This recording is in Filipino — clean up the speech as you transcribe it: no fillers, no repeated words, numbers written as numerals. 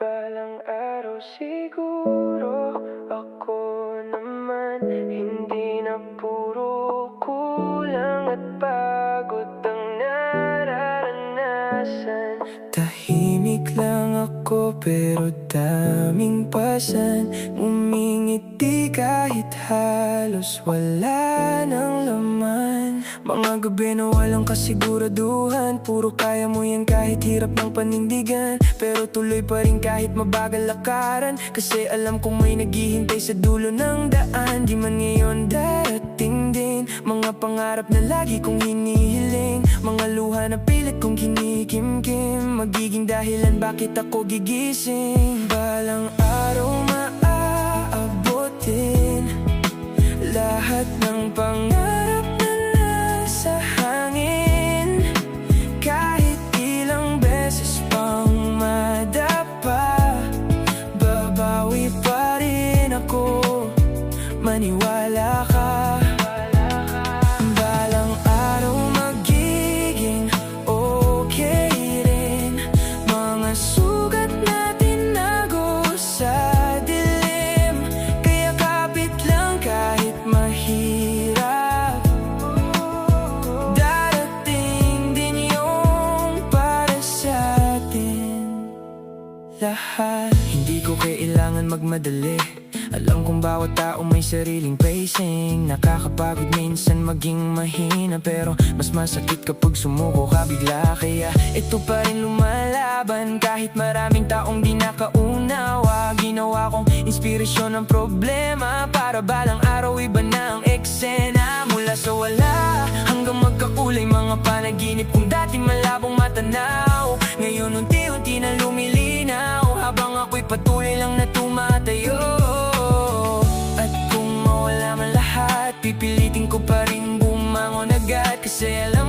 Balang araw siguro ako naman hindi na puro kulang at pagod ang nararanasan. Tahimik lang ako pero daming pasan, umingiti kahit halos wala ng laman. Mga gabi na walang kasiguraduhan, puro kaya mo yan kahit hirap ng panindigan. Pero tuloy pa rin kahit mabagal lakaran, kasi alam kong may naghihintay sa dulo ng daan. Di man ngayon darating din mga pangarap na lagi kong hinihiling, mga luha na pilit kong kinikimkim, magiging dahilan bakit ako gigising. Balang araw maaabutin lahat ng pangarap na nasa hangin. Kahit ilang beses pang madapa, babawi pa rin ako, maniwala ka. Balang araw magiging okay rin, mga sugat na tinago sa dilim. Kaya kapit lang kahit mahirap, darating din yung para sa atin lahat. Hindi ko kailangan magmadali, alam kong bawat tao may sariling pacing. Nakakapagod minsan maging mahina, pero mas masakit kapag sumuko ka bigla. Kaya ito pa rin lumalaban kahit maraming taong di nakaunawa. Ginawa kong inspirasyon ng problema para balang araw iba na ang eksena. Mula sa wala hanggang magkakulay mga panaginip kong dating malabong matanaw, ngayon unti-unti na lumilinaw, habang ako'y patuloy lang na tumatayo. Pipilitin ko pa rin bumangon agad, kasi alam